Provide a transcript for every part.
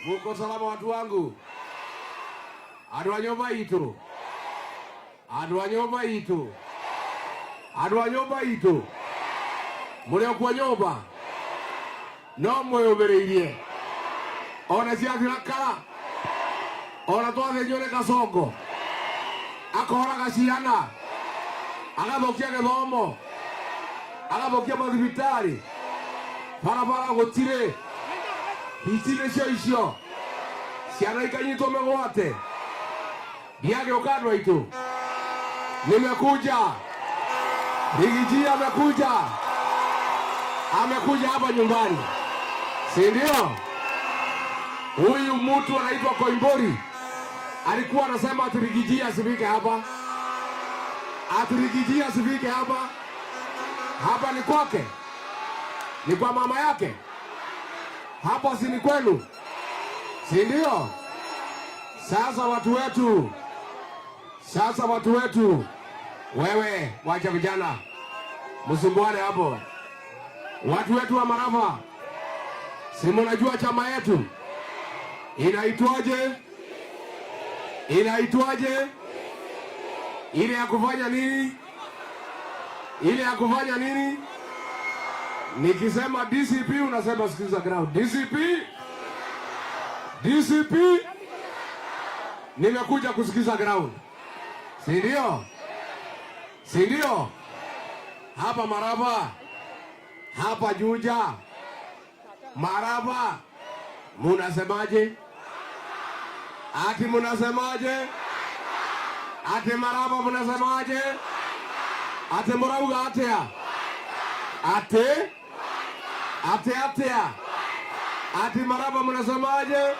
Muko salama watu wangu? Adu wa nyumba itu. Adu wa nyumba itu. Adu wa nyumba itu. Mule kwa nyumba. No moyo bereirie. Ona cia kala. Ona twa nyore kasongo. Akora gaciana. Agabokia githomo. Agabokia mathibitari. Para gutire. Itine cio icio Siana ikanyito megoate. Diage okadwa itu. Nimekuja. Rigiji amekuja. Amekuja hapa nyumbani. Si ndio? Huyu mtu anaitwa Koimbori. Alikuwa anasema ati Rigiji asifike hapa. Ati Rigiji asifike hapa. Hapa ni kwake. Ni kwa mama yake. Hapa si ni kwenu. Si ndio? Sasa watu wetu. Wewe wacha vijana. Msumbuane hapo. Watu wetu wa Marava. Si mnajua chama yetu? Inaitwaje? Ile ya kufanya nini? Nikisema DCP unasema sikiza ground. DCP. Nimekuja kusikiza ground. Si ndio? Hapa Marava. Hapa Juja. Marava. Munasemaje? Ati munasemaje? Ati Marava munasemaje? Ati Murauga atia? Atia. Ati Marava munasemaje?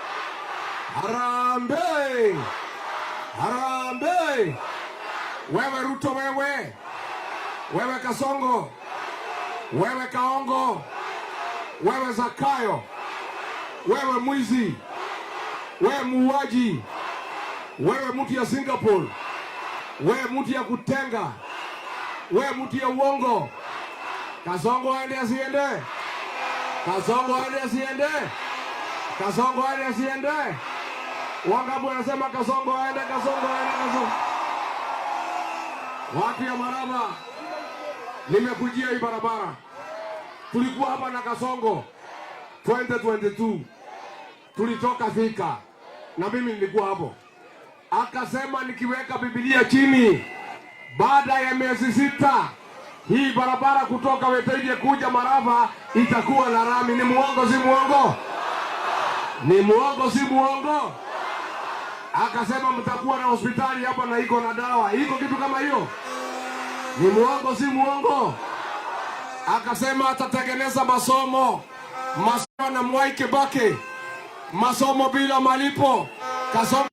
Harambee. Wewe Ruto wewe. Wewe Kasongo. Wewe Kaongo. Wewe Zakayo. Wewe mwizi. Wewe muuaji. Wewe mtu ya Singapore. Wewe mtu ya kutenga. Wewe mtu ya uongo. Kasongo aende asiende? Wangapi wanasema Kasongo aende? Watu ya Marava, nimekujia hii barabara. Tulikuwa hapa na Kasongo 2022. Tulitoka Thika na mimi nilikuwa hapo. Akasema nikiweka Biblia chini, baada ya miezi 6 hii barabara kutoka Weteje kuja Marava itakuwa na rami. Ni muongo si muongo? Akasema mtakuwa na hospitali hapa na iko na dawa. Iko kitu kama hiyo? Ni muongo si muongo? Akasema atatengeneza masomo na Mwai Kibaki. Masomo bila malipo. Kasongo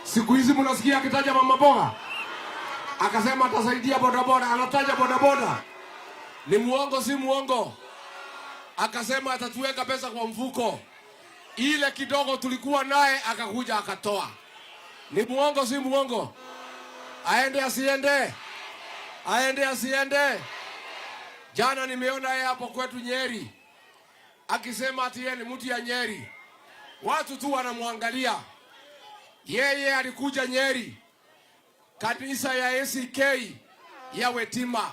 siku hizi mnasikia akitaja mama boga. Akasema atasaidia bodaboda, anataja bodaboda. Ni muongo si muongo? Akasema atatuweka pesa kwa mfuko. Ile kidogo tulikuwa naye akakuja akatoa. Ni muongo si muongo? Aende asiende? Jana nimeona yeye hapo kwetu Nyeri akisema ati yeye ni mtu ya Nyeri. Watu tu wanamwangalia. Yeye alikuja Nyeri kanisa ya ACK ya Wetima,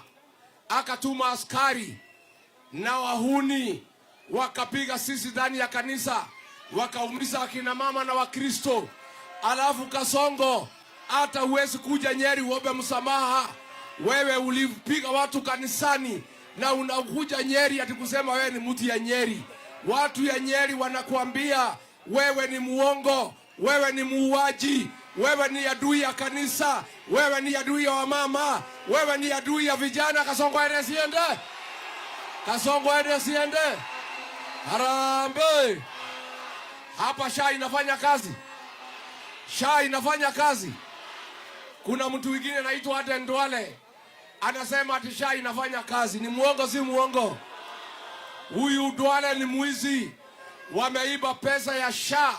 akatuma askari na wahuni wakapiga sisi ndani ya kanisa, wakaumiza akina mama na Wakristo. Alafu Kasongo, hata huwezi kuja Nyeri uombe msamaha. Wewe ulipiga watu kanisani na unakuja Nyeri ati kusema wewe ni mtu ya Nyeri. Watu ya Nyeri wanakuambia wewe ni muongo, wewe ni muuaji, wewe ni adui ya kanisa, wewe ni adui ya wamama, wewe ni adui ya vijana. Kasongo aende asiende? Harambee. Hapa SHA inafanya kazi. Kuna mtu mwingine anaitwa Aden Duale anasema ati SHA inafanya kazi. Ni muongo si muongo? Huyu Duale ni mwizi. Wameiba pesa ya SHA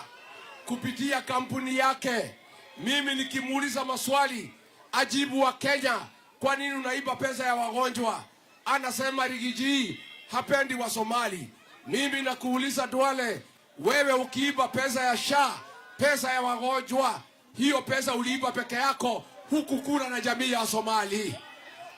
kupitia kampuni yake. Mimi nikimuuliza maswali ajibu wa Kenya, kwa nini unaiba pesa ya wagonjwa? Anasema Rigiji hapendi wa Somali. Mimi nakuuliza Duale, wewe ukiiba pesa ya SHA, pesa ya wagonjwa, hiyo pesa uliiba peke yako, huku kuna na jamii ya Somali.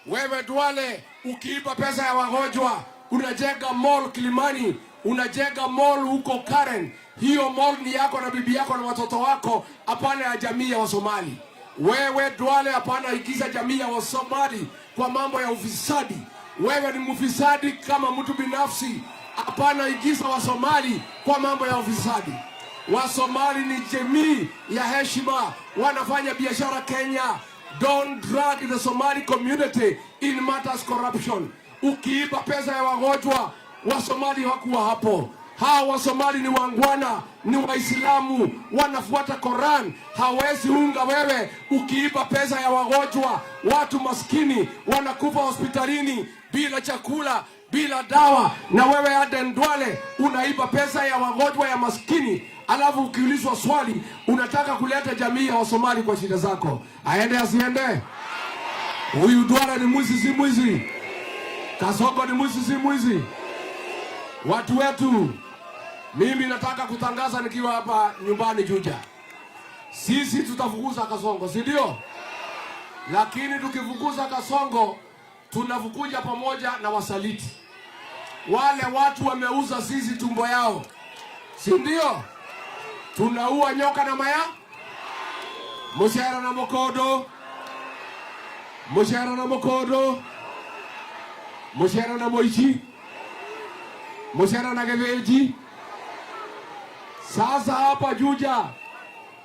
Wewe Duale ukiiba pesa ya wagonjwa, unajenga mall Kilimani, unajenga mall huko Karen. Hiyo mall ni yako na bibi yako na watoto wako, hapana ya jamii ya Wasomali. Wewe Duale hapana igiza jamii ya Wasomali kwa mambo ya ufisadi. Wewe ni mfisadi kama mtu binafsi. Hapana igiza Wasomali kwa mambo ya ufisadi. Wasomali ni jamii ya heshima, wanafanya biashara Kenya. Don't drag the Somali community in matters corruption. Ukiiba pesa ya wagonjwa, Wasomali hawakuwa hapo. Hawa Wasomali ni wangwana, ni Waislamu, wanafuata Quran. Hawezi unga wewe ukiiba pesa ya wagonjwa. Watu maskini wanakufa hospitalini bila chakula, bila dawa, na wewe Aden Duale unaiba pesa ya wagonjwa ya maskini. Alafu ukiulizwa swali unataka kuleta jamii ya Wasomali kwa shida zako. Aende asiende? Huyu Duale ni mwizi si mwizi? Kasongo ni mwizi si mwizi? Watu wetu, mimi nataka kutangaza nikiwa hapa nyumbani Juja. Sisi tutafukuza Kasongo, si ndio? Lakini tukifukuza Kasongo, tunafukuja pamoja na wasaliti. Wale watu wameuza sisi tumbo yao, si ndio? Tunaua nyoka na maya, mushara na mokodo, mushara na mokodo, mushara na moichi, mushara na geveji. Sasa hapa Juja,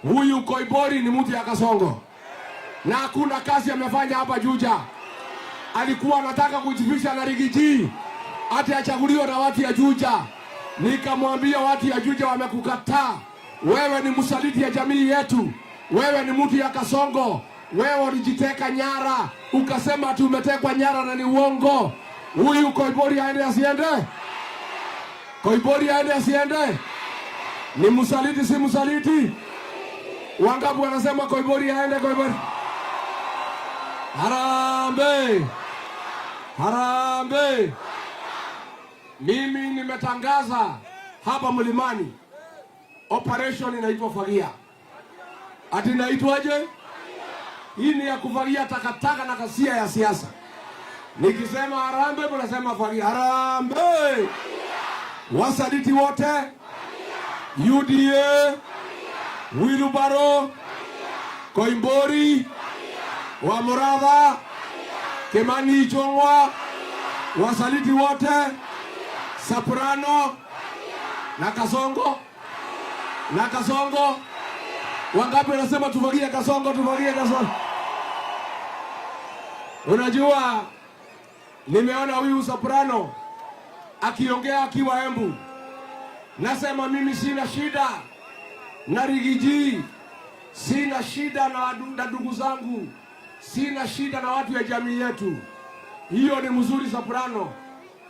huyu Koibori ni mtu ya Kasongo, na hakuna kazi amefanya hapa Juja. Alikuwa anataka kujifisha na Rigiji ati achaguliwe na watu ya Juja. Nikamwambia watu ya Juja wamekukataa. Wewe ni msaliti ya jamii yetu. Wewe ni mtu ya Kasongo. Wewe ulijiteka nyara, ukasema ati umetekwa nyara na ni uongo. Huyu Koibori aende asiende? Koibori aende asiende? Ni msaliti si msaliti? Wangapi wanasema Koibori aende? Koibori Harambe! Harambe! Mimi nimetangaza hapa Mlimani operation inaitwa Fagia. Ati inaitwaje? Hii ni ya kufagia takataka na kasia ya siasa. Nikisema harambe mnasema Fagia. Harambe! Wasaliti wote, UDA, Wilubaro, Koimbori, Wamuratha, Kimani Ichung'wah, wasaliti wote, Soprano na Kasongo. Na Kasongo, wangapi wanasema tufagie Kasongo, tufagie Kasongo? Unajua, nimeona huyu Soprano akiongea akiwa Embu. Nasema mimi sina shida na Rigiji, sina shida na ndugu zangu, sina shida na watu ya jamii yetu. Hiyo ni mzuri Soprano,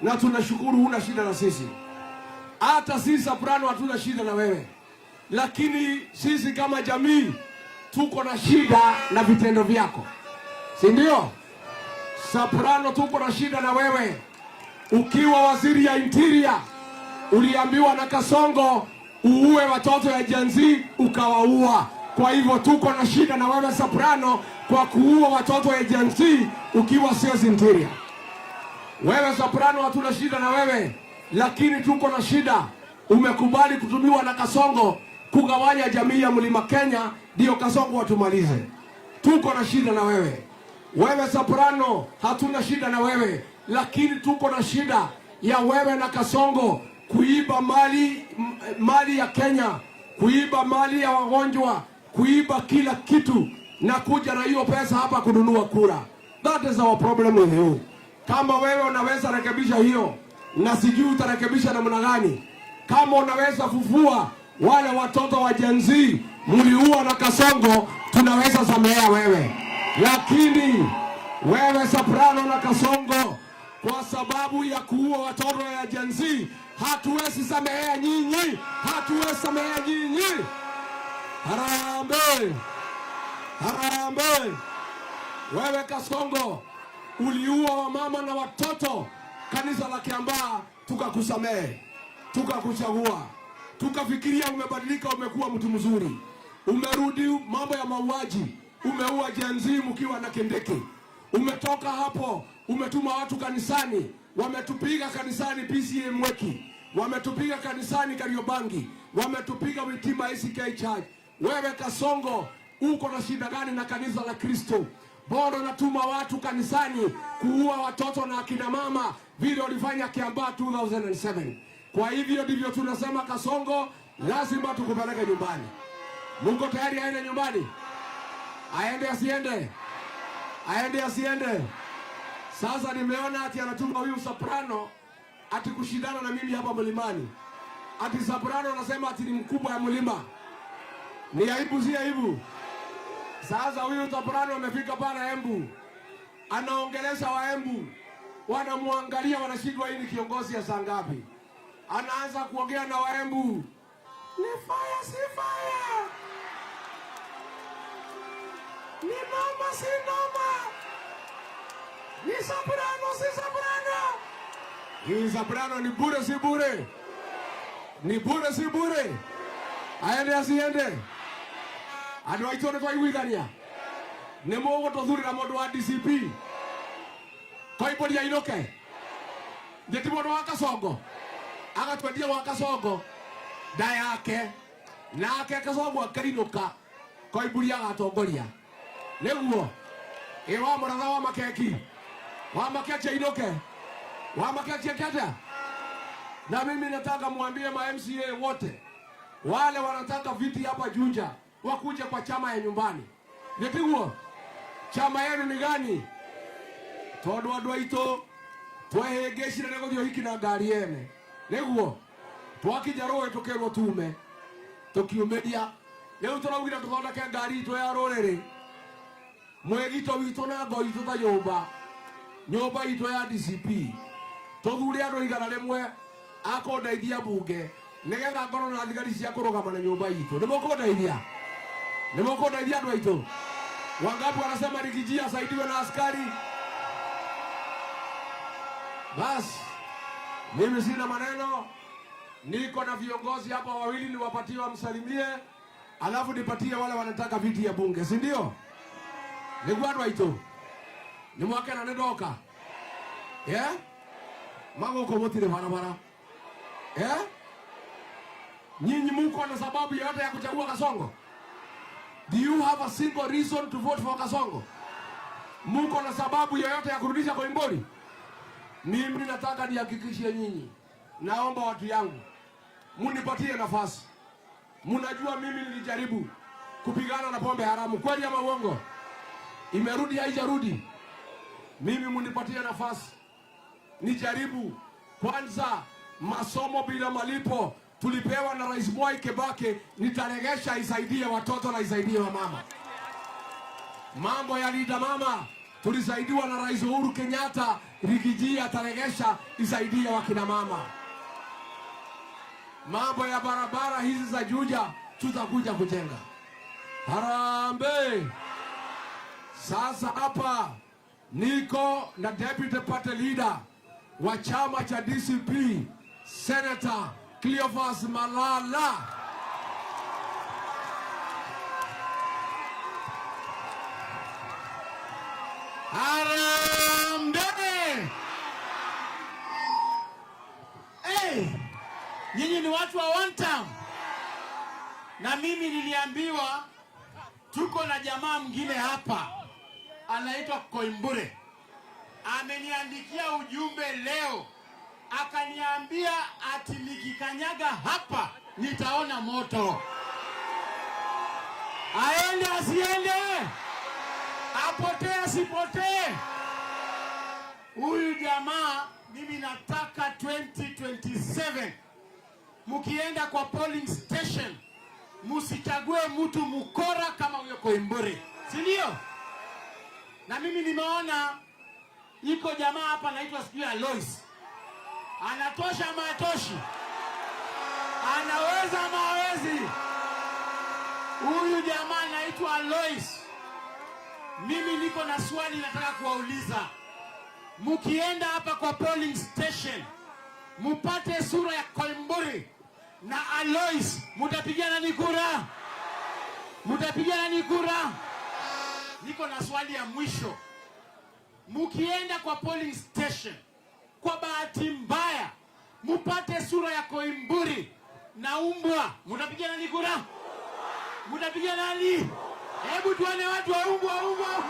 na tunashukuru huna shida na sisi. Hata sisi Soprano hatuna shida na wewe, lakini sisi kama jamii tuko na shida na vitendo vyako, si ndio? Soprano, tuko na shida na wewe. Ukiwa waziri ya interior, uliambiwa na Kasongo uue watoto ya Gen Z, ukawaua. Kwa hivyo tuko na shida na wewe Soprano kwa kuua watoto ya Gen Z ukiwa sio interior. Wewe Soprano hatuna shida na wewe, lakini tuko na shida. Umekubali kutumiwa na Kasongo kugawanya jamii ya Mlima Kenya, ndio Kasongo watumalize. Tuko na shida na wewe. Wewe Soprano hatuna shida na wewe, lakini tuko na shida ya wewe na Kasongo kuiba mali ya Kenya, kuiba mali ya wagonjwa, kuiba kila kitu na kuja na hiyo pesa hapa kununua kura. That is our problem with you. Kama wewe unaweza rekebisha hiyo, na sijui utarekebisha namna gani. Kama unaweza fufua wale watoto wa Gen Z mliua na Kasongo, tunaweza samea wewe. Lakini wewe Soprano na Kasongo, kwa sababu ya kuua watoto ya Gen Z, hatuwezi samea nyinyi, hatuwezi samea nyinyi. Harambe! Harambe! Wewe Kasongo uliua wamama na watoto kanisa la Kiambaa, tukakusamehe, tukakuchagua, tukafikiria umebadilika, umekuwa mtu mzuri, umerudi mambo ya mauaji, umeua Gen Z mkiwa na Kindiki. Umetoka hapo, umetuma watu kanisani, wametupiga kanisani PCA Mweki, wametupiga kanisani Kariobangi, wametupiga Witima ACK Church. Wewe Kasongo uko na shida gani na kanisa la Kristo? Mbona natuma watu kanisani kuua watoto na akina mama vile walifanya Kiambaa 2007? Kwa hivyo ndivyo tunasema Kasongo, lazima tukupeleke nyumbani. Mungu tayari aende nyumbani? Aende asiende? Aende asiende? Sasa nimeona ati anatuma huyu soprano ati kushindana na mimi hapa mlimani. Ati soprano anasema ati ni mkubwa ya mlima. Ni aibu, si aibu? Sasa huyu soprano amefika pale Embu. Anaongelesha wa Embu. Wanamwangalia, wanashindwa hii ni kiongozi ya saa ngapi. Anaanza kuongea na wa Embu. Ni fire si fire. Ni noma si noma. Ni soprano si soprano. Hii soprano ni bure si bure. Ni bure si bure. Aende asiende? Andũ aitũ nĩ twaiguithania? Nĩ mũgũtũthurĩra mũndũ wa DCP? Twaibũria Ainũke? Nĩ ti mũndũ wa Kasongo? Agatwendia wa Kasongo nda yake, nake Kasongo akainũka Koimbũria agatongoria. Nĩguo? Ĩ wa mũratha wa makeki? Wa makeki Ainũke? Wa makeki Kete? Na mimi nataka muambie ma MCA wote wale wanataka viti hapa Juja wakuja kwa chama ya nyumbani. Nĩtiguo? Chama yenu ni gani? Tondũ andũ aitũ twehĩngĩcire nĩ gũthiĩ ũhiki na ngari ene. Nĩguo? Twakinya rũĩ tũkĩrwo tume tũkiumĩria. Rĩu tũraugire tũthondeke ngari itũ ya rũrĩrĩ, mwĩgito witũ na ngo itũ ta nyũmba itũ ya DCP. Tũthure andũ igana rĩmwe akũndeithia mbunge nĩgetha ngorwo na thigari cia kũrũgama na nyũmba itũ. Nĩmũkũndeithia? Nĩmũkũndeithia andũ aitũ? Wangapi wanasema Rigiji asaidiwe na askari? Basi mimi sina maneno. Niko na viongozi hapa wawili, niwapatie wamsalimie, alafu nipatie wale wanataka viti ya bunge, si ndio? Nĩguo andũ aitũ? Nĩ mwakena nĩ ndoka? Magũkũ mũtirĩ barabara? Nyinyi muko na sababu yote ya kuchagua Kasongo? Do you have a single reason to vote for Kasongo? Muko na sababu yoyote ya kurudisha Koimburi? Mimi nataka nihakikishie nyinyi, naomba watu yangu munipatie nafasi. Mnajua mimi nilijaribu kupigana na pombe haramu, kweli ama uongo? Imerudi haijarudi? Mimi munipatie nafasi nijaribu. Kwanza masomo bila malipo tulipewa na Rais Mwai Kibaki, nitaregesha isaidie watoto na isaidie wa mama. Mambo ya Linda Mama tulisaidiwa na Rais Uhuru Kenyatta, Rigiji ataregesha isaidie wakina mama. Mambo ya barabara hizi za Juja tutakuja kujenga. Harambee! Sasa hapa niko na Deputy Party Leader wa chama cha DCP, Senator Cleophas Malala. Harambee! Nyinyi ni watu wa one time. Na mimi niliambiwa tuko na jamaa mwingine hapa anaitwa Koimbure. Ameniandikia ujumbe leo, akaniambia ati nikikanyaga hapa nitaona moto. Aende asiende? Apotee asipotee? Huyu jamaa mimi nataka 2027 mukienda kwa polling station musichague mtu mukora kama huyo Koimbure, si ndio? Na mimi nimeona iko jamaa hapa anaitwa sijui Alois. Anatosha matoshi? Anaweza mawezi? Huyu jamaa anaitwa Alois. Mimi niko na swali nataka kuwauliza. Mukienda hapa kwa polling station mupate sura ya Koimbure na Alois, mutapigana ni kura? Mutapigana ni kura? Niko na swali ya mwisho. Mukienda kwa polling station, kwa bahati mbaya mupate sura ya Koimbure na umbwa, mutapigana ni kura? Mutapigana nani? Hebu tuone watu wa umbwa.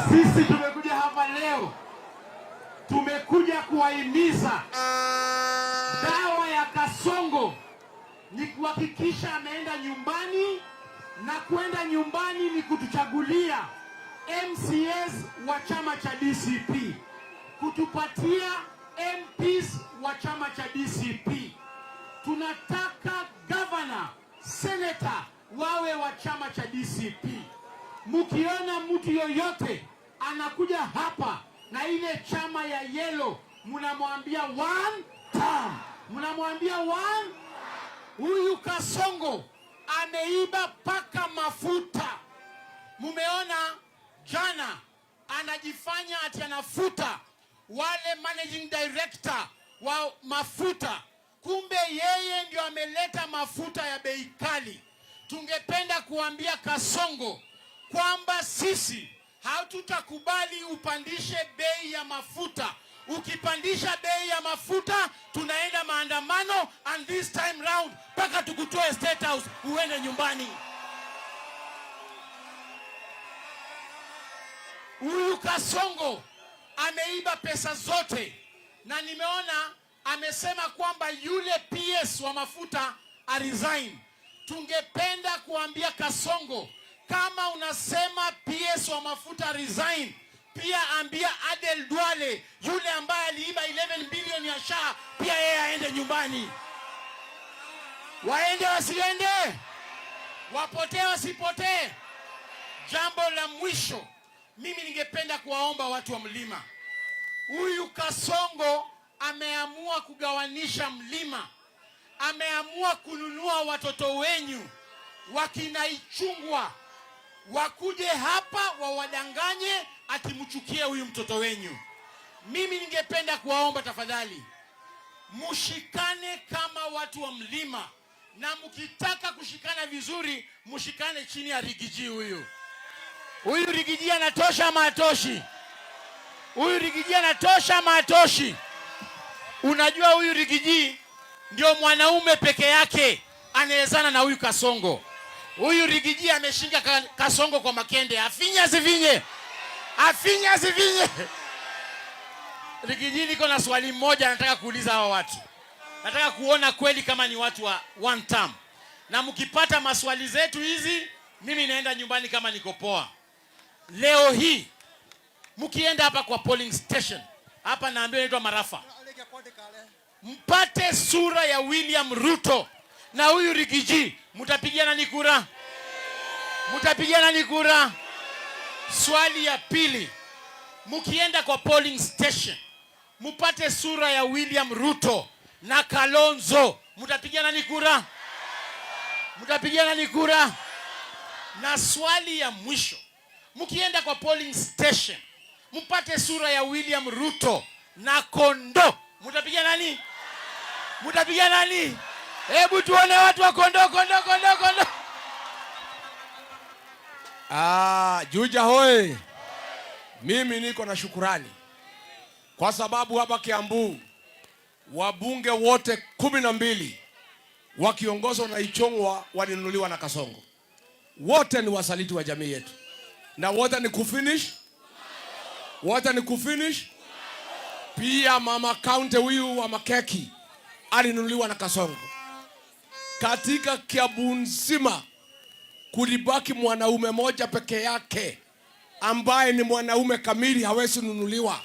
Sisi tumekuja hapa leo, tumekuja kuwahimiza. Dawa ya Kasongo ni kuhakikisha ameenda nyumbani, na kwenda nyumbani ni kutuchagulia MCAs wa chama cha DCP, kutupatia MPs wa chama cha DCP. Tunataka governor, senator wawe wa chama cha DCP. Mkiona mtu yoyote anakuja hapa na ile chama ya yellow, mnamwambia one term. Mnamwambia one. Huyu Kasongo ameiba paka mafuta. Mumeona jana anajifanya ati anafuta wale managing director wa mafuta, kumbe yeye ndio ameleta mafuta ya bei kali. Tungependa kuambia Kasongo kwamba sisi hatutakubali upandishe bei ya mafuta. Ukipandisha bei ya mafuta tunaenda maandamano, and this time round mpaka tukutoe State House uende nyumbani. Huyu Kasongo ameiba pesa zote, na nimeona amesema kwamba yule PS wa mafuta resign. Tungependa kuambia Kasongo, kama unasema PS wa mafuta resign, pia ambia Adel Duale yule ambaye aliiba 11 bilioni ya SHA pia yeye aende nyumbani. Waende wasiende, wapotee wasipotee. Jambo la mwisho, mimi ningependa kuwaomba watu wa mlima. Huyu Kasongo ameamua kugawanisha mlima. Ameamua kununua watoto wenyu wakina Ichungwa wakuje hapa wawadanganye atimchukie huyu mtoto wenyu. Mimi ningependa kuwaomba tafadhali, mushikane kama watu wa mlima, na mkitaka kushikana vizuri mushikane chini ya Rigiji huyu. Huyu Rigiji anatosha matoshi. Huyu Rigiji anatosha matoshi. Unajua huyu Rigiji ndio mwanaume peke yake anaezana na huyu Kasongo. Huyu Rigiji ameshinga Kasongo kwa makende. Afinya sifinye. Afinya sifinye. Rigiji, niko na swali moja nataka kuuliza hawa watu. Nataka kuona kweli kama ni watu wa one term. Na mkipata maswali zetu hizi, mimi naenda nyumbani kama niko poa. Leo hii mkienda hapa kwa polling station, hapa naambiwa inaitwa Marafa, mpate sura ya William Ruto na huyu Rigiji, mtapigiana ni kura? Mtapigiana ni kura? Swali ya pili, mkienda kwa polling station mpate sura ya William Ruto na Kalonzo, mtapigiana ni kura? Mtapigiana ni kura? Na swali ya mwisho, mkienda kwa polling station mpate sura ya William Ruto na Kondo, mtapigia nani? Mtapigia nani? Hebu tuone watu wa Kondo. Juja hoi. Mimi niko na shukurani kwa sababu hapa Kiambu wabunge wote 12 wakiongozwa na Ichungwa walinunuliwa na Kasongo. Wote ni wasaliti wa jamii yetu. Na wote ni kufinish. Wote ni kufinish. Pia mama kaunti huyu wa Makeki alinunuliwa na Kasongo. Katika Kiambu nzima kulibaki mwanaume moja peke yake ambaye ni mwanaume kamili, hawezi nunuliwa.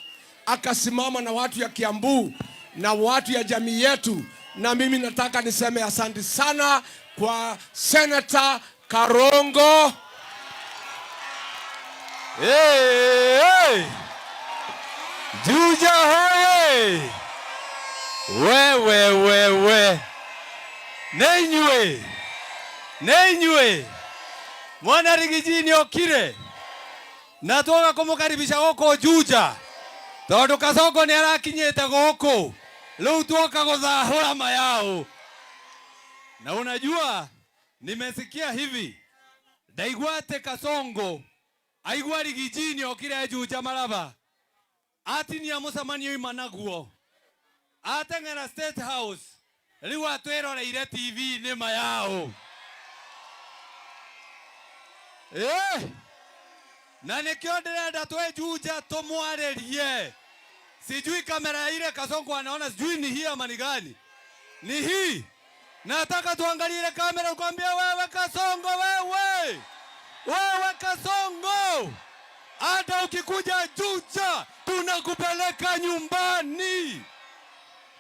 Akasimama na watu ya Kiambu na watu ya jamii yetu, na mimi nataka niseme asante sana kwa Senator Karongo. Hey! Juja hoye! We! Nenywe! Mwana Rigiji ni okire. Natoka kumukaribisha goko Juja. Tondu Kasongo ni arakinyete goko. Leo tuoka kuthahura mayao. Na unajua nimesikia hivi. Ndaigwate Kasongo aigwa Rigiji ni okire Juja Maraba. Ati ni amusamanio imanaguo. Atengera State House. Riu atweroreire TV ni mayao. Na nikio ndirenda twe Juja tumwarerie. Sijui kamera ile Kasongo anaona, sijui ni hii ama ni gani. Ni hii. Nataka tuangalie ile kamera ukwambia wewe Kasongo wewe. Wewe Kasongo. Hata ukikuja Juja tunakupeleka nyumbani.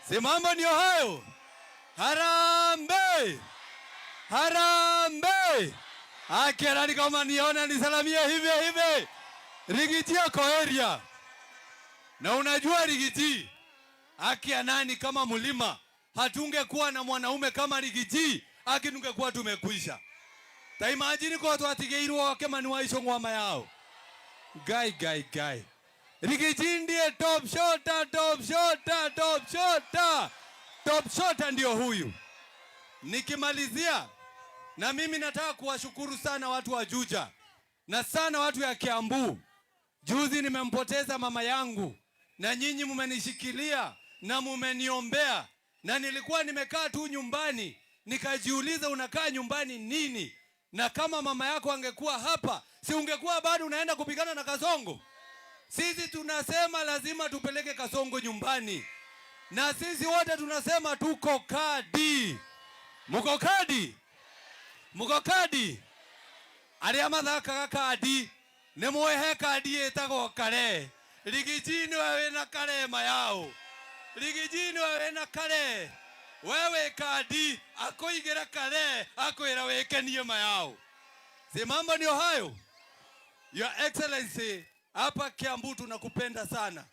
Si mambo ndio hayo. Harambe. Harambe. Akera kama niona nisalamie hivi. Rigiji yako area. Na unajua Rigiji, akia nani kama mlima, hatungekuwa na mwanaume kama Rigiji, akinungekuwa tumekwisha. Ta imagine kwa watu atigeirwo wakema ni waisho ngwama yao. Guy. Rigiji ndiye top shota ndio huyu. Nikimalizia, na mimi nataka kuwashukuru sana watu wa Juja na sana watu ya Kiambu. Juzi nimempoteza mama yangu na nyinyi mumenishikilia na mumeniombea, na nilikuwa nimekaa tu nyumbani nikajiuliza unakaa nyumbani nini? Na kama mama yako angekuwa hapa, si ungekuwa bado unaenda kupigana na Kasongo? Sisi tunasema lazima tupeleke Kasongo nyumbani. Na sisi wote tunasema tuko kadi. Muko kadi. Aria mathakaga kadi. Nemuehe kadi etagwo kare. Rigiji wewe na karema yao. Rigiji wewe na kare. Wewe kadi akoigira kare akoira wekenie mayao. Si mambo ndio hayo. Your Excellency, hapa Kiambu tunakupenda sana.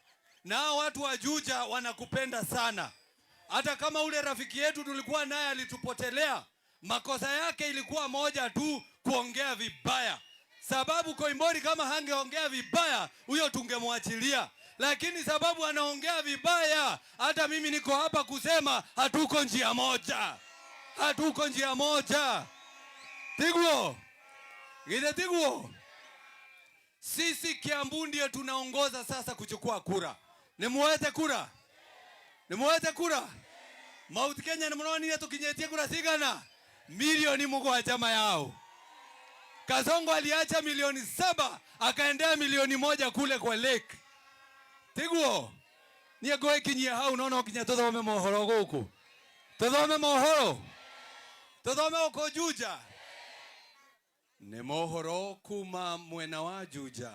Na watu wa Juja wanakupenda sana. Hata kama ule rafiki yetu tulikuwa naye alitupotelea, makosa yake ilikuwa moja tu, kuongea vibaya. Sababu Koimbori kama hangeongea vibaya, huyo tungemwachilia. Lakini sababu anaongea vibaya, hata mimi niko hapa kusema hatuko njia moja. Hatuko njia moja. Tiguo. Gide Tiguo. Sisi Kiambu ndio tunaongoza sasa kuchukua kura. Nimuwete kura. Nimuwete kura. Mount Kenya nimuonania tukinyetie kura sigana. Milioni mugwa chama yao. Kasongo aliacha milioni 7, akaendea milioni 1 kule kwa lake. Tiguo. Niye goe kinyia hau nono kinya tothome mohoro guku. Tothome mohoro. Tothome uko Juja. Nĩ mohoro kuma mwena wa Juja.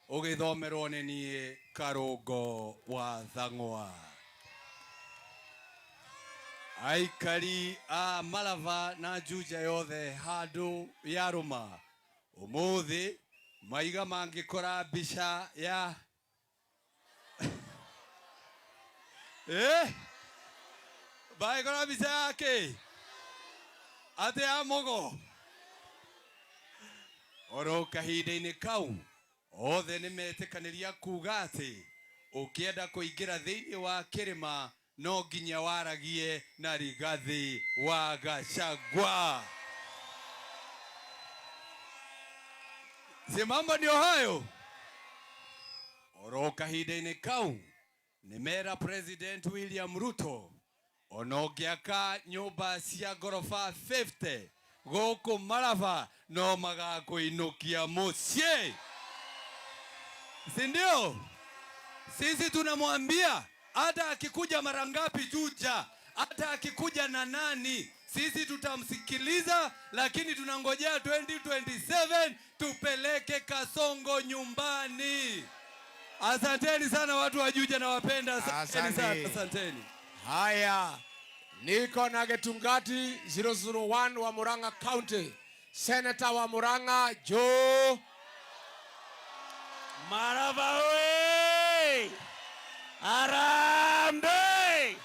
Ũgĩthomerwo nĩ niĩ Karũngo wa Thang'wa. Aikari a Malava na Juja yothe handũ yarũma. Ũmũthĩ maiga mangĩkora mbica ya baikora mbica yake ate ya Mogo. Oro kahinda-inĩ kau othe nĩmetĩkanĩria kuga atĩ ũkĩenda kũingĩra thĩinĩ wa kĩrĩma no nginya waragie na Rigathi wa Gachagua. Si mambo ndio hayo. Oro kahinda-inĩ kau nĩmera President William Ruto ono ngĩaka nyũmba cia ngorofa 50 gũkũ Malava no magakũinũkia mũciĩ. Si ndio? Sisi tunamwambia hata akikuja mara ngapi Juja, hata akikuja na nani, sisi tutamsikiliza, lakini tunangojea 2027 tupeleke Kasongo nyumbani. Asanteni sana watu wa Juja, na wapenda asanteni sana. Asanteni. Haya, niko na Getungati 001 wa Murang'a County. Senator wa Murang'a Joe Malava we! Arambe!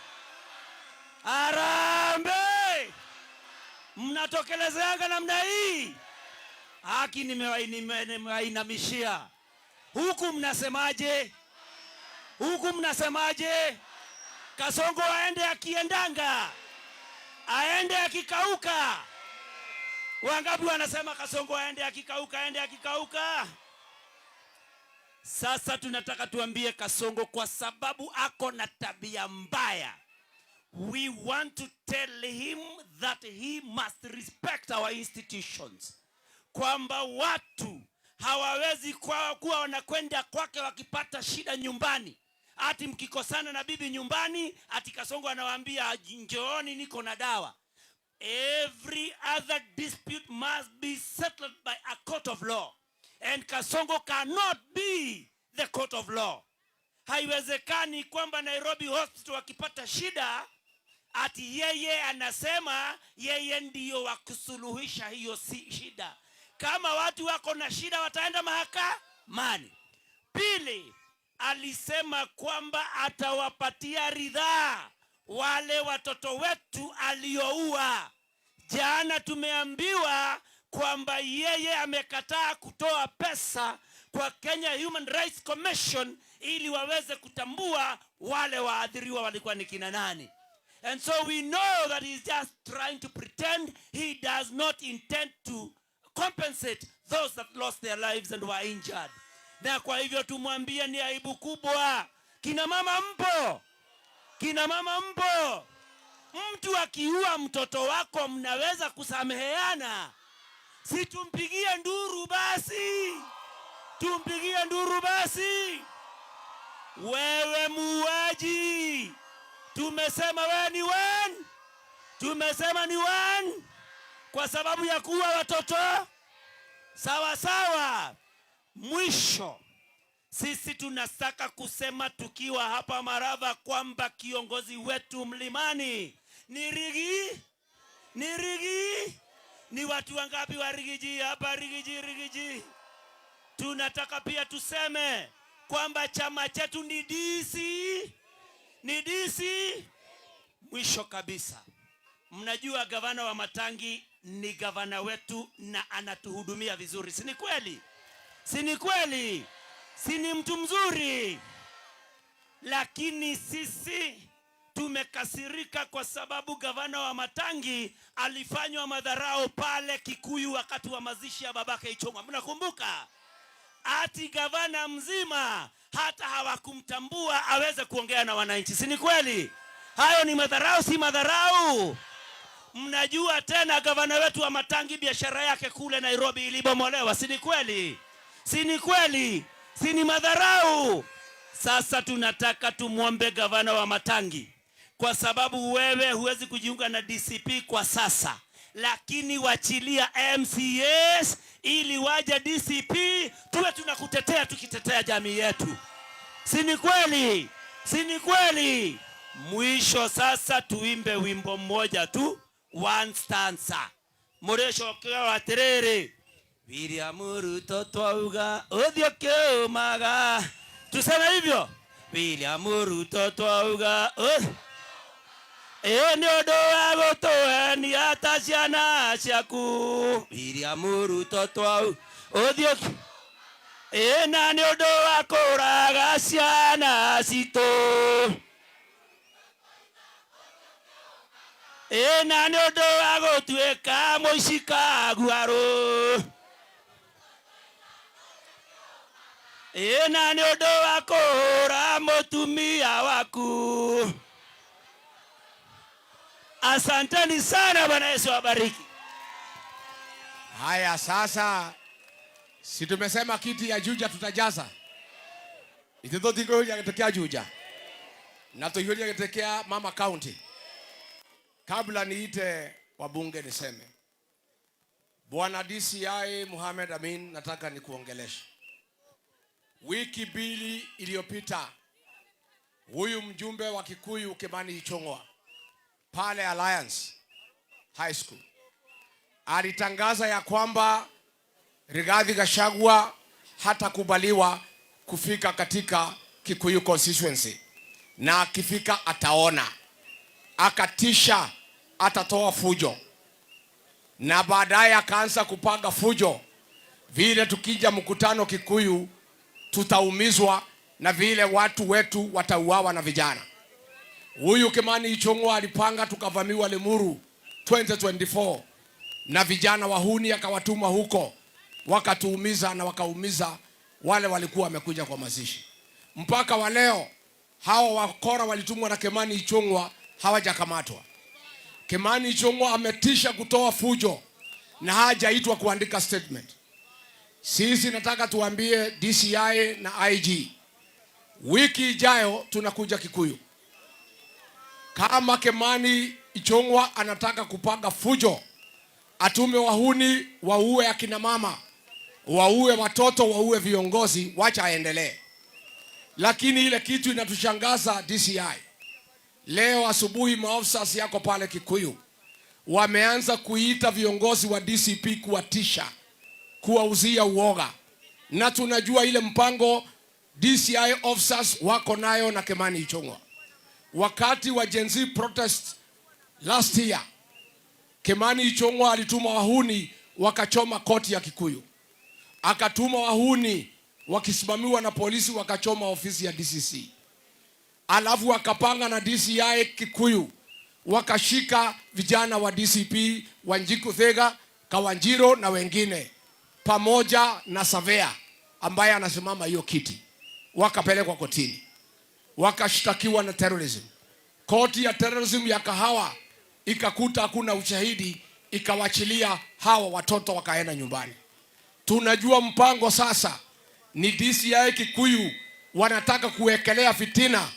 Arambe! Mnatokelezeaga namna hii? Haki nimewainamishia. Huku mnasemaje? Huku mnasemaje? Kasongo aende akiendanga. Aende akikauka. Wangapi wanasema Kasongo aende akikauka, aende akikauka? Sasa tunataka tuambie Kasongo kwa sababu ako na tabia mbaya. We want to tell him that he must respect our institutions. kwamba watu hawawezi kuwa wanakwenda kwake wakipata shida nyumbani. Ati mkikosana na bibi nyumbani, ati Kasongo anawaambia njooni niko na dawa. Every other dispute must be settled by a court of law. And Kasongo cannot be the court of law. Haiwezekani kwamba Nairobi Hospital wakipata shida, ati yeye anasema yeye ndiyo wa kusuluhisha hiyo shida. Kama watu wako na shida wataenda mahakamani. Pili, alisema kwamba atawapatia ridhaa wale watoto wetu alioua. Jana tumeambiwa kwamba yeye amekataa kutoa pesa kwa Kenya Human Rights Commission ili waweze kutambua wale waadhiriwa walikuwa ni kina nani. And so we know that he's just trying to pretend. He does not intend to compensate those that lost their lives and were injured. Na kwa hivyo tumwambie ni aibu kubwa. Kina mama mpo? Kina mama mpo? Mtu akiua mtoto wako mnaweza kusameheana. Si tumpigie nduru basi. Tumpigie nduru basi. Wewe muuaji. Tumesema wewe ni one. Tumesema ni one. Kwa sababu ya kuua watoto. Sawa sawa. Mwisho, sisi tunataka kusema tukiwa hapa Marava kwamba kiongozi wetu Mlimani ni Rigiji. Ni Rigiji. Ni watu wangapi wa Rigiji hapa? Rigiji. Tunataka pia tuseme kwamba chama chetu ni DC. Ni DC. Mwisho kabisa, mnajua gavana wa Matangi ni gavana wetu na anatuhudumia vizuri. Si ni kweli? Si ni kweli? Si ni mtu mzuri? Lakini sisi tumekasirika kwa sababu gavana wa Matangi alifanywa madharau pale Kikuyu wakati wa mazishi ya babake Ichong'wa. Mnakumbuka? Ati gavana mzima hata hawakumtambua aweze kuongea na wananchi. Si ni kweli? Hayo ni madharau, si madharau? Mnajua tena gavana wetu wa Matangi biashara yake kule Nairobi ilibomolewa. Si ni kweli? Si ni kweli? Si ni madharau? Sasa tunataka tumuombe gavana wa Matangi, kwa sababu wewe huwezi kujiunga na DCP kwa sasa, lakini wachilia MCAs ili waje DCP tuwe tunakutetea tukitetea jamii yetu. Si ni kweli? Si ni kweli? Mwisho sasa tuimbe wimbo mmoja tu, one stanza. Muresho kwa aterere William Ruto twauga uthio kiumaga. Tuseme hivyo. William Ruto twauga ni undu wa gutuenia ta ciana ciaku. William Ruto twauga uthio na ni undu wa kuraga ciana citu. Na ni undu wa gutuika muicika guaru. Na ni undu wa kura mutumia waku. Asanteni sana, Bwana Yesu awabariki. Haya sasa, si tumesema kiti ya Juja tutajaza. Ito tiko ya kutekea Juja. Na tuhiyo ya kutekea Mama County. Kabla niite wabunge niseme, Bwana DCI Mohamed Amin, nataka nikuongeleshe. Wiki mbili iliyopita, huyu mjumbe wa Kikuyu Kimani Ichong'wa pale Alliance High School alitangaza ya kwamba Rigathi Gachagua hatakubaliwa kufika katika Kikuyu constituency, na akifika ataona. Akatisha atatoa fujo, na baadaye akaanza kupanga fujo vile tukija mkutano Kikuyu tutaumizwa na vile watu wetu watauawa na vijana. Huyu Kimani Ichong'wa alipanga tukavamiwa Limuru 2024 na vijana wahuni akawatuma huko, wakatuumiza na wakaumiza wale walikuwa wamekuja kwa mazishi. Mpaka wa leo hao wakora walitumwa na Kimani Ichong'wa hawajakamatwa. Kimani Ichong'wa ametisha kutoa fujo na hajaitwa kuandika statement. Sisi nataka tuambie DCI na IG, wiki ijayo tunakuja Kikuyu. Kama Kimani Ichung'wah anataka kupanga fujo, atume wahuni waue akina mama, waue watoto, waue viongozi, wacha aendelee. Lakini ile kitu inatushangaza DCI, leo asubuhi maofisa yako pale Kikuyu wameanza kuita viongozi wa DCP kuwatisha, kuwauzia uoga. Na tunajua ile mpango DCI officers wako nayo na Kimani Ichung'wah. Wakati wa Gen Z protest last year, Kimani Ichung'wah alituma wahuni wakachoma koti ya Kikuyu. Akatuma wahuni wakisimamiwa na polisi wakachoma ofisi ya DCC. Alafu wakapanga na DCI Kikuyu wakashika vijana wa DCP, Wanjiku Thega, Kawanjiro na wengine, pamoja na Savea ambaye anasimama hiyo kiti. Wakapelekwa kotini, wakashtakiwa na terrorism. Koti ya terrorism ya Kahawa ikakuta hakuna ushahidi, ikawachilia hawa watoto wakaenda nyumbani. Tunajua mpango sasa ni DCI Kikuyu wanataka kuwekelea fitina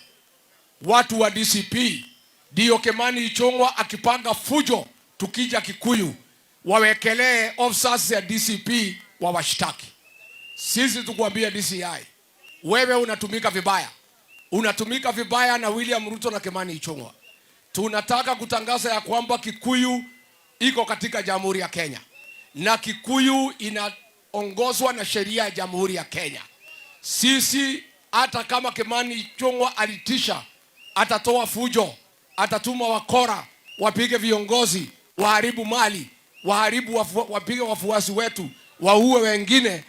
watu wa DCP. Ndio Kimani Ichung'wah akipanga fujo, tukija Kikuyu wawekelee officers ya DCP wawashtaki. Sisi tukuambia DCI, wewe unatumika vibaya. Unatumika vibaya na William Ruto na Kimani Ichung'wah. Tunataka kutangaza ya kwamba Kikuyu iko katika Jamhuri ya Kenya, na Kikuyu inaongozwa na sheria ya Jamhuri ya Kenya. Sisi hata kama Kimani Ichung'wah alitisha atatoa fujo, atatuma wakora wapige viongozi, waharibu mali, wapige wafuasi wetu, waue wengine,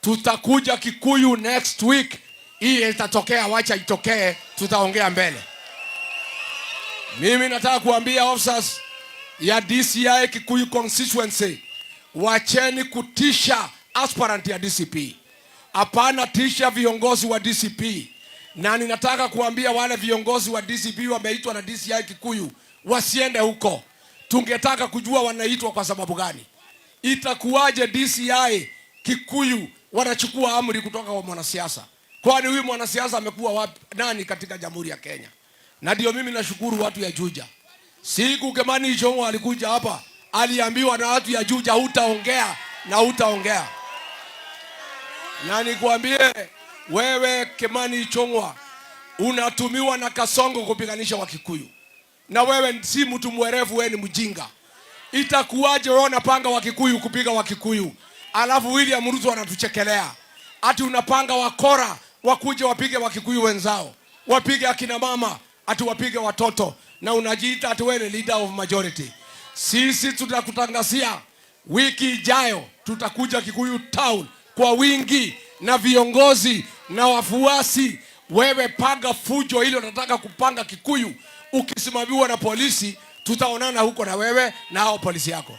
tutakuja Kikuyu next week. Hii itatokea, wacha itokee, tutaongea mbele. Mimi nataka kuambia officers ya DCI Kikuyu constituency, wacheni kutisha aspirant ya DCP. Hapana tisha viongozi wa DCP. Na ninataka kuambia wale viongozi wa DCP wameitwa na DCI Kikuyu wasiende huko. Tungetaka kujua wanaitwa kwa sababu gani. Itakuwaje DCI Kikuyu wanachukua amri kutoka kwa mwanasiasa? Kwani huyu mwanasiasa amekuwa wapi, nani katika Jamhuri ya Kenya? Na ndio mimi nashukuru watu ya Juja. Siku Kimani Ichung'wah alikuja hapa, aliambiwa na watu ya Juja, hutaongea na hutaongea. Na nikwambie wewe Kimani Ichung'wah unatumiwa na Kasongo kupiganisha wa Kikuyu. Na wewe si mtu mwerevu, wewe ni mjinga. Itakuwaje wewe unapanga wa Kikuyu kupiga wa Kikuyu, alafu William Ruto anatuchekelea? Ati unapanga wakora wakuje wapige wa Kikuyu wenzao, wapige akina mama, ati wapige watoto, na unajiita ati wewe ni leader of majority. Sisi tutakutangazia wiki ijayo tutakuja Kikuyu town kwa wingi na viongozi na wafuasi. Wewe panga fujo ile unataka kupanga Kikuyu, ukisimamiwa na polisi, tutaonana huko na wewe na hao polisi yako.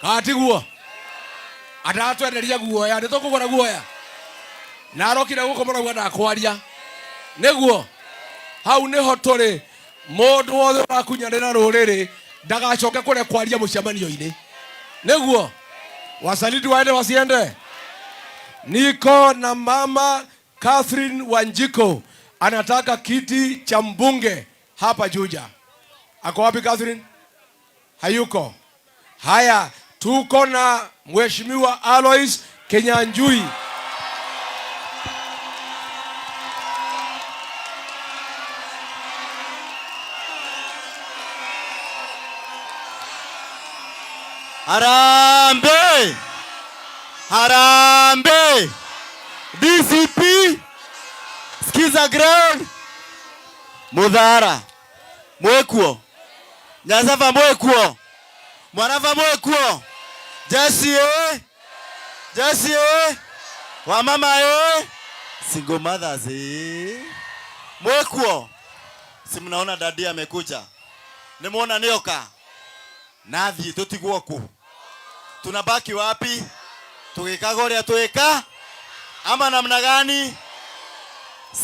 Kati guo atatu enderia guoya nitokugora guoya na arokira guko mora gwada kwaria neguo hau neho turi mundu wothe wakunyanira ruriri ndagacoke kure kwaria mucemanio-ini neguo wasaliti waende wasiende. Niko na mama Catherine Wanjiko anataka kiti cha mbunge hapa Juja. Ako wapi Catherine? Hayuko. Haya, tuko na Mheshimiwa Alois Kenyanjui. Harambe! Harambe! DCP! Skiza ground! Mudhara! Mwekuo! Nyazafa mwekuo! Mwanafa mwekuo! Jesse eh! Jesse eh! Wamama eh! Single mothers eh! Mwekuo! Si mnaona dadi amekuja? Nimeona nioka. Nathi tutigwo ku. Tunabaki wapi? Tukikagoria tuweka ama namna gani?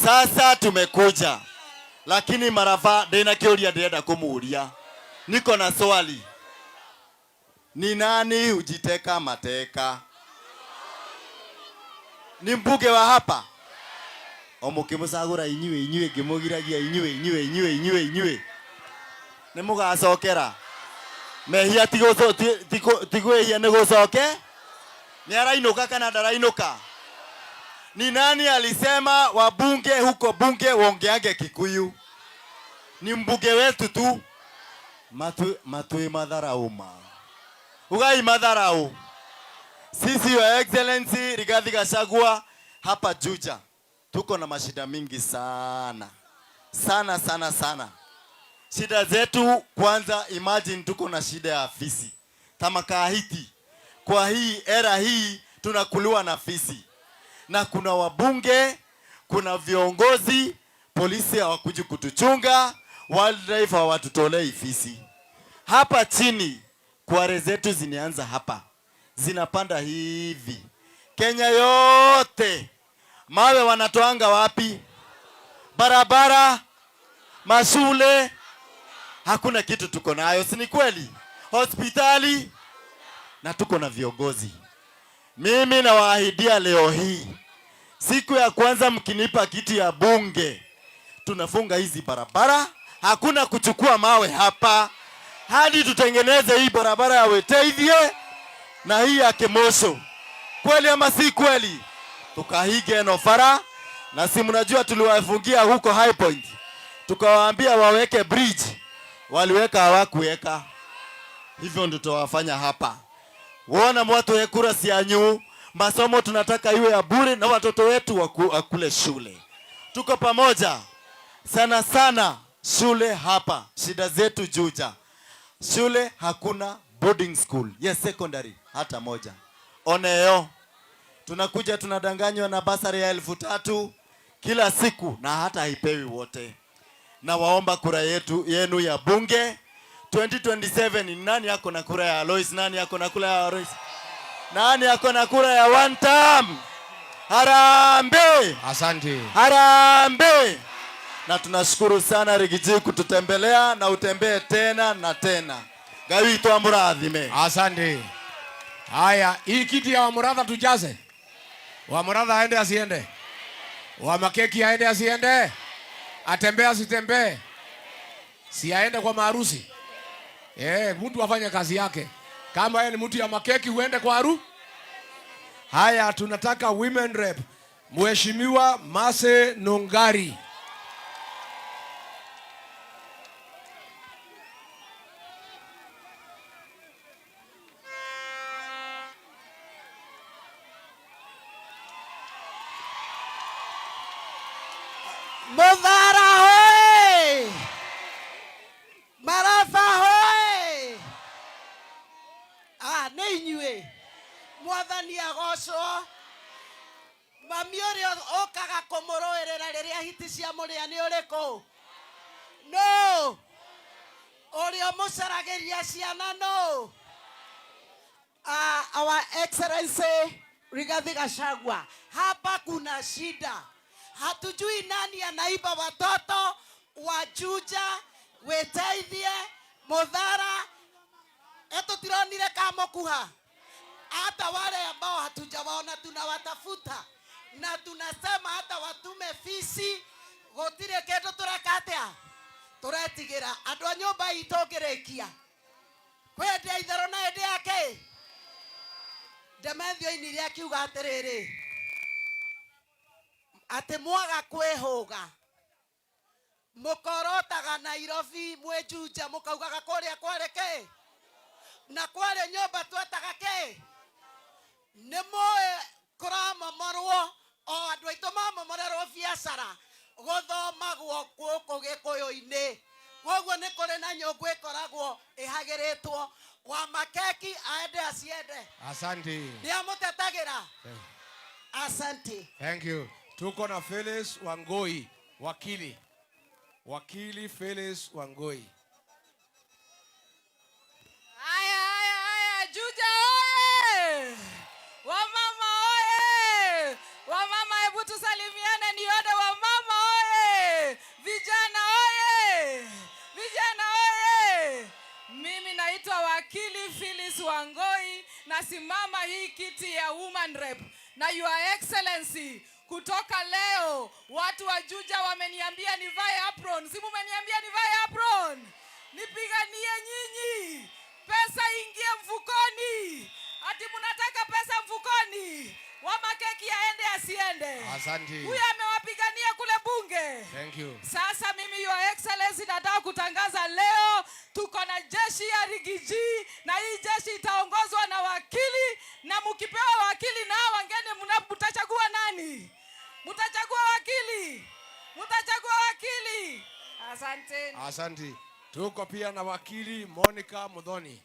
Sasa tumekuja. Lakini Marava ndina kiuria ndenda kumuuria. Niko na swali. Ni nani hujiteka mateka? Ni mbunge wa hapa. Omukimusagura inywe ngimugiragia inywe. Nimugacokera. Mehia tigwehia nigucoke. Ni arainuka kana ndarainuka? Ni nani alisema wabunge huko bunge wongeage Kikuyu? Ni mbunge wetu tu. Matui madharauma. Ugai madharau. Sisi Your Excellency Rigathi Gachagua hapa Juja tuko na mashida mingi sana. Shida zetu kwanza, imagine tuko na shida ya fisi. Tamakaa hiti. Kwa hii era hii tunakuliwa na fisi. Na kuna wabunge, kuna viongozi, polisi hawakuji kutuchunga, wildlife hawatutolei fisi. Hapa chini kware zetu zinianza hapa. Zinapanda hivi. Kenya yote mawe wanatoanga wapi? Barabara, mashule, hakuna kitu tuko nayo, si ni kweli? Hospitali, na tuko na viongozi. Mimi nawaahidia leo hii, siku ya kwanza mkinipa kiti ya bunge, tunafunga hizi barabara, hakuna kuchukua mawe hapa, hadi tutengeneze hii barabara ya Weteithie na hii ya Kemosho. Kweli ama si kweli? Tukahige Nofara, na si mnajua tuliwafungia huko High Point. Tukawaambia waweke bridge, waliweka hawakuweka. Hivyo ndio tutawafanya hapa. Wona watu wa kura sianyu, masomo tunataka iwe ya bure na watoto wetu wakule shule. Tuko pamoja. Sana shule hapa. Shida zetu Juja. Shule hakuna boarding school. Yes, secondary hata moja. Oneo. Tunakuja tunadanganywa na basari ya 3,000 kila siku na hata haipewi wote. Na waomba kura yenu ya bunge 2027. Nani yako na kura ya Alois? Nani yako na kura ya Alois? Nani yako na kura ya one term? Harambe! Asante. Harambe! Na tunashukuru sana Rigiji kututembelea, na utembee tena na tena. Gawi tu amurathime. Asante. Haya, hii kiti ya Wamuratha tujaze. Wamuratha aende asiende? Wa Makeki aende asiende? Atembee asitembee? Si aende kwa maharusi? Mtu afanye kazi yake. Kama yeye ni mtu ya Makeki uende kwa haru? Haya, tunataka women rep. Mheshimiwa Mase Nongari. Muthara hoye! Maraba hoye! Nĩ inyuĩ. Mwathani agocwo. Mami ũrĩa ũkaga kũmũrũĩrĩra rĩrĩa hiti cia mũrĩa nĩ ũrĩkũ? No! Ũrĩa mũcaragĩria ciana no! Our Excellency Rigathi Gachagua. Hapa kuna shida. Hatujui nani anaiba watoto wa Juja, Weteithie, Muthara. Eto tironire kama kuha. Hata wale ambao hatujawaona tunawatafuta. Na tunasema hata watume fisi. Gotire kedo turakatea. Turetigira. Andũ a nyũmba itũ ngĩrĩkia. Kwende ithero na hĩndĩ yake. Ndemethio ini rĩa kiuga atĩrĩrĩ. Ate mwaga kwĩhũga. Mukorotaga Nairobi mwejuja mukaugaga kũrĩa kwareke. Na kware nyũmba twetaga ke. Nĩ moe kũramomorwo o andũ aitũ mamomorerwo biacara gũthomagwo gũkũ Gĩkũyũ-inĩ. Koguo nĩ kũrĩ na nyũngũ ĩkoragwo ĩhagĩrĩtwo. Wa Makeki aende asiende. Asante. Nĩamũtetagĩra. Asante. Thank you. Tuko na Felix Wangoi, wakili. Wakili Felix Wangoi. Aya, Juja oye! Wamama oye! Wamama hebu tusalimiane nione wamama oye! Vijana oye! Vijana oye! Mimi naitwa wakili Felix Wangoi. nasimama hii kiti ya woman rep, na your excellency, kutoka leo watu wa Juja wameniambia nivae apron. Si mmeniambia nivae apron? Nipiganie nyinyi, pesa ingie mfukoni. Ati mnataka pesa mfukoni, Wamakeki aende asiende? Asante. Huyu amewapigania kule bunge. Thank you. Sasa mimi your excellency nataka kutangaza leo tuko na jeshi ya Rigiji, na hii jeshi itaongozwa na wakili, na mkipewa wakili na wengine mtachagua nani? Mtachagua wakili. Mtachagua wakili. Asante. Asante. Tuko pia na wakili Monica Muthoni.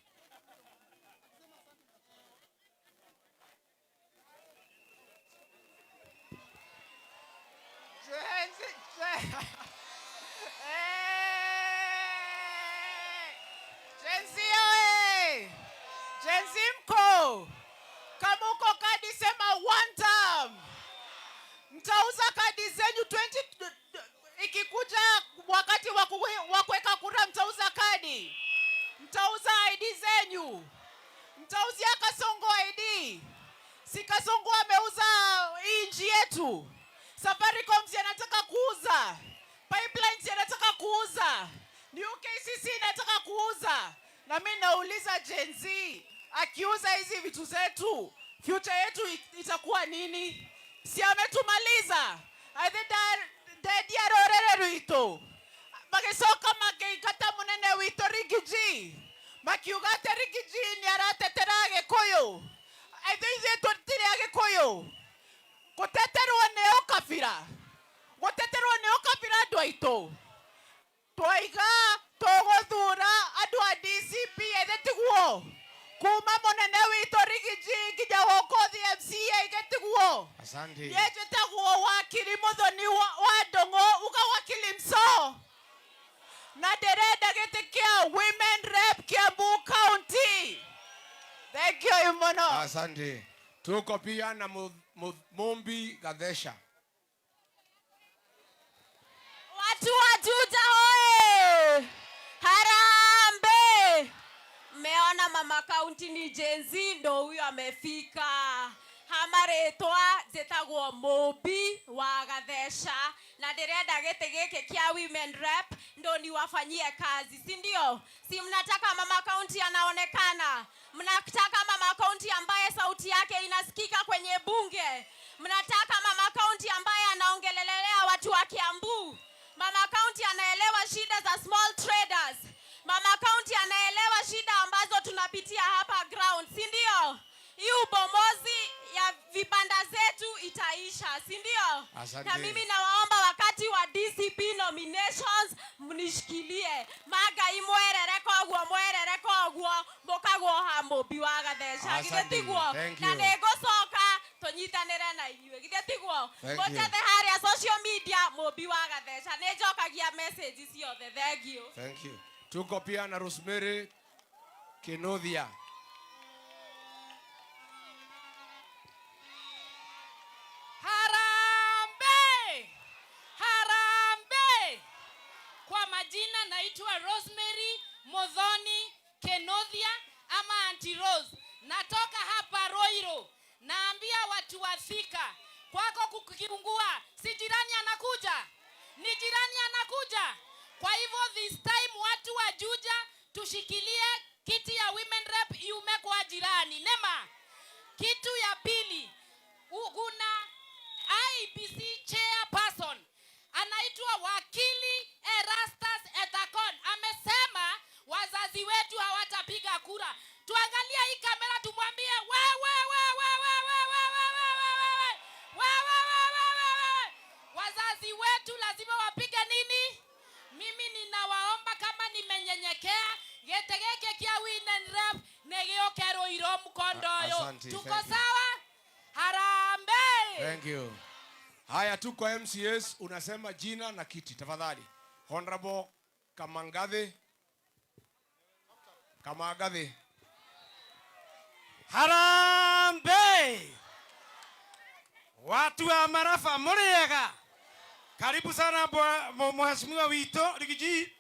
Jenzi mko, kama uko kadi sema one time. Mtauza kadi zenyu 20 ikikuja wakati wa kuweka kura, mtauza kadi, mtauza ID zenyu, mtauzia Kasongo ID. Si Kasongo ameuza inji yetu, Safaricom anataka kuuza, Pipelines anataka kuuza, New KCC anataka kuuza. Na mimi nauliza Gen Z, akiuza hizi vitu zetu, future yetu itakuwa nini? Si ametumaliza? Dia rorere rwito magisoka magikata munene wito Rigiji makiugate Rigiji ni aratetera Gikuyu. Aithi tutire Gikuyu guteterwo ni ukabira, guteterwo ni ukabira andu aitu. Twaiga tuguthura andu a DCP etiguo kuma munene wito Rigiji nginya wokothi MCA getiguo. Asante. Yetagwo wakili Muthoni wa Ndongo uga wakili Mso na dereda getikia women rep Kiambu County. Thank you muno. Asante. Tuko pia na Mumbi Gathesha. Watu wa Juja hoye! Harambe! Meona mama county ni Gen Z ndo huyo amefika. Hamaretwa zetagwo Mumbi wa Gathesha, na ndirenda gite giki kia women rep ndo niwafanyie kazi, si ndio? Si mnataka mama county anaonekana? Mnataka mama county ambaye sauti yake inasikika kwenye bunge? Mnataka mama county ambaye anaongelelea watu wa Kiambu? Mama county anaelewa shida za small traders. Mama county anaelewa shida ambazo tunapitia hapa ground, si ndio? Hii ubomozi ya vibanda zetu itaisha, si ndio? Na mimi nawaomba wakati wa DCP nominations mnishikilie. Maga imwerere kogwo mokagwo ha Mumbi wa Gathesha githiguo. Na negocoka tunyitanire na inyue githiguo. Motete haria social media Mumbi wa Gathesha nejokagia message ciothe. Thank you. Thank you. Tuko pia na Rosemary Kenothia. Harambe! Harambe! Kwa majina naitwa Rosemary Muthoni Kenothia ama Auntie Rose. Natoka hapa Roiro. Naambia watu wa Thika, kwako kukiungua, si jirani anakuja? Ni jirani anakuja. Kwa hivyo this time watu wa Juja tushikilie kiti ya women rep yume kwa jirani. Nema. Kitu ya pili, kuna IEBC chairperson anaitwa wakili Erastus Ethekon. Amesema wazazi wetu hawatapiga kura. Tuangalie hii kamera tumwambie wazazi wetu lazima wapige nini? Mimi ninawaomba kama nimenyenyekea getegeke kia women rep negioke Roiro mkondoyo. Tuko sawa? Harambe! Thank you. Haya, tuko MCS, unasema jina na kiti tafadhali. Honorable Kamangathe. Kamangathe. Harambe! Watu wa Marafa muriega. Karibu sana mheshimiwa wito Rigiji.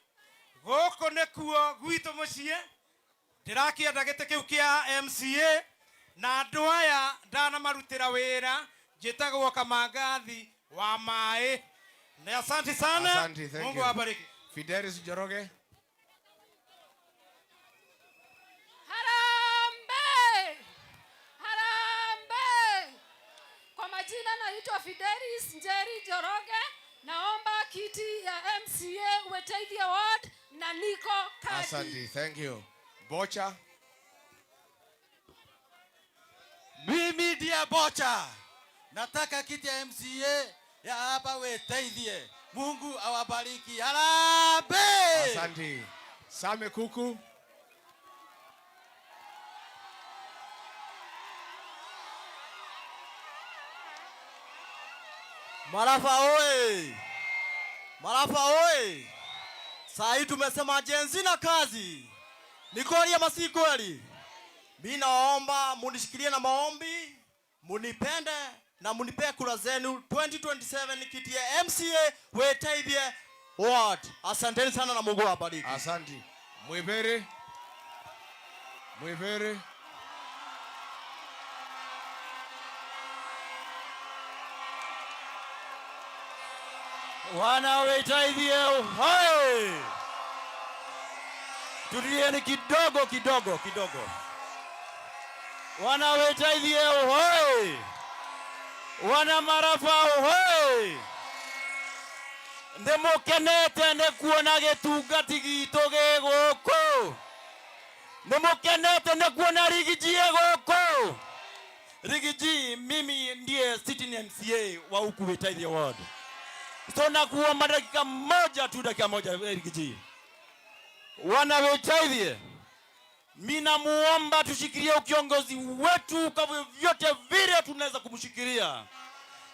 Goko nekuo gwito mucie. Ndirakienda gite kiu kia MCA na andũ aya ndanamarutĩra wĩra njĩtagwo Kamangathi wa Maĩ. Na asante sana. Asante, thank Mungu you. awabariki. Fidelis Njoroge. Harambe! Harambe! Kwa majina naitwa Fidelis Njeri Njoroge. Naomba kiti ya MCA Wetaidia Ward na niko kadi. Asante, thank you. Bocha. Mimi ndiye Bocha. Nataka kiti ya MCA ya hapa Wetaidia. Mungu awabariki. Harambee! Asante. Same Kuku. Marafa oye! Marafa oye! Saa hii tumesema jenzi na kazi. Ni kweli ama si kweli? Mimi naomba munishikilie na maombi, munipende na munipee kura zenu 2027 kiti ya MCA Wetaidia Ward. Asanteni sana na Mungu awabariki. Asante. Mwebere. Mwebere. Wana Wetaidia hai! Tulieni kidogo. Wana Wetaidia hai! Wana Marafa hai! Ndemukenete ne kuona gĩtungati gitu gĩgũkũ. Ndemukenete ne kuona Rigiji gũkũ. Rigiji, mimi ndiye sitting MCA wa huku Wetaidia Ward. So nakuomba dakika moja Rigiji. Wana Wetaidia, mimi namuomba tushikilie ukiongozi wetu kwa vyote vile tunaweza kumshikilia.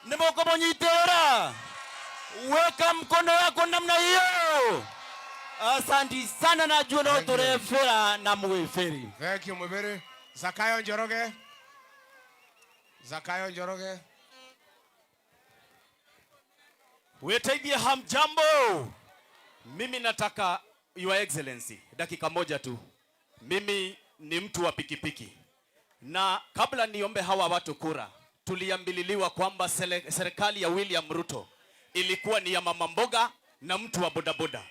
Nimekuonyitera. Weka mkono wako namna hiyo. Asante sana, najua na utorefera na mweferi. Thank you, Mwebere. Zakayo Njoroge. Zakayo Njoroge. Wetaidia hamjambo. Mimi nataka Your Excellency dakika moja tu. Mimi ni mtu wa pikipiki. Na kabla niombe hawa watu kura, tuliambililiwa kwamba serikali ya William Ruto ilikuwa ni ya mama mboga na mtu wa bodaboda.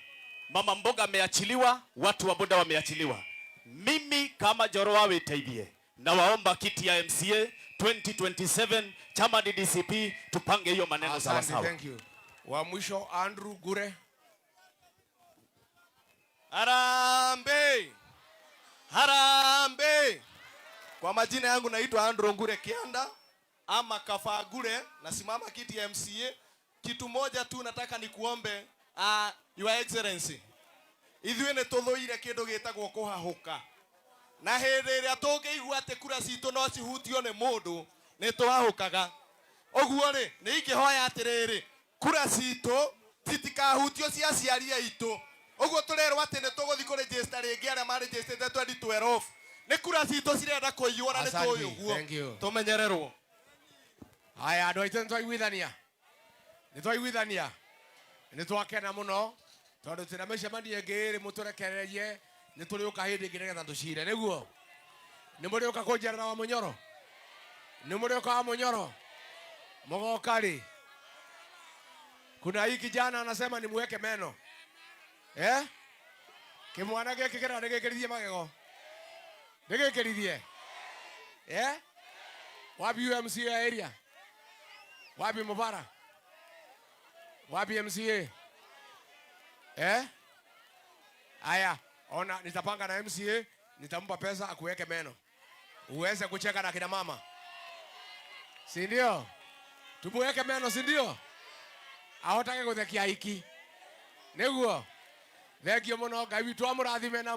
Mama mboga ameachiliwa, watu wa boda wameachiliwa. Mimi kama Njoroge wa Wetaidia na waomba kiti ya MCA 2027 chama DCP, tupange hiyo maneno sawa sawa. Thank you. Wa mwisho Andrew Gure. Harambe! Harambe! Kwa majina yangu naitwa Andrew Ngure Kianda ama Kafagure, nasimama kiti ya MCA. Kitu moja tu nataka nikuombe, Your Excellency. Ithuĩ nĩ tũthũire kĩndũ gĩtagwo kũhahũka. Na hĩndĩ ĩrĩa tũngĩigua atĩ kura citũ no cihutio nĩ mũndũ, nĩ tũhahũkaga. Ũguo rĩ, nĩ ingĩhoya atĩrĩrĩ, kura citũ citikahutio cia aciari aitũ. Ũguo tũrerwo atĩ nĩ tũgũthiĩ kũregister rĩngĩ arĩa maregistrĩte 2012. Nĩ kura citũ cirenda kũiywo na nĩ tũĩ ũguo. Tũmenyererwo. Haya, andũ aitũ nĩtwaiguithania. Nĩtwaiguithania. Nĩtwakena mũno tondũ tũna mĩcemanio ĩngĩ rĩ mũtũrekererie nĩtũrĩũka hĩndĩ ĩngĩ nĩgetha tũcire, nĩguo? Nĩmũrĩũka kũnjerera wa Mũnyoro? Nĩmũrĩũka wa Mũnyoro? Mũgoka rĩ? Kuna hii kijana anasema nimuweke meno. Kimwana gĩkĩ kĩrĩa nĩgĩkĩrithie magego. Nĩgĩkĩrithie. Wapi MCA area? Wapi Mubara? Wapi MCA? Aya, ona nitapanga na MCA, nitampa pesa akuweke meno. Uweze kucheka na kina mama. Si ndio? Tumuweke meno, si ndio? Ahotake guthekia hiki. Nĩguo? Thengio mũno, Ngai witũ amũrathime na